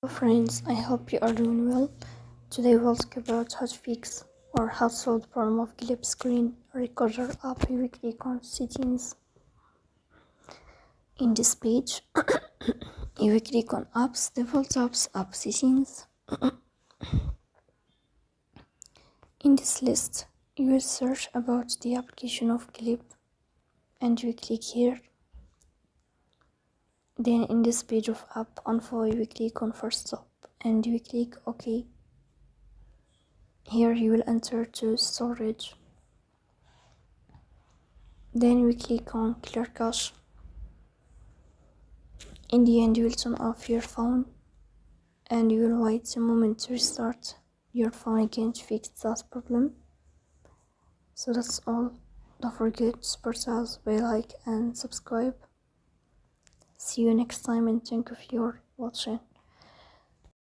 Hello friends, I hope you are doing well. Today we'll talk about how to fix or how to solve the problem of Glip screen recorder app weekly icon settings. In this page, you will click on apps, default apps, app settings. In this list, you will search about the application of Glip and you click here. Then in this page of app info, you will click on first stop and you click OK. Here you will enter to storage. Then we click on clear cache. In the end, you will turn off your phone and you will wait a moment to restart your phone again to fix that problem. So that's all. Don't forget to support us by like and subscribe. See you next time and thank you for watching.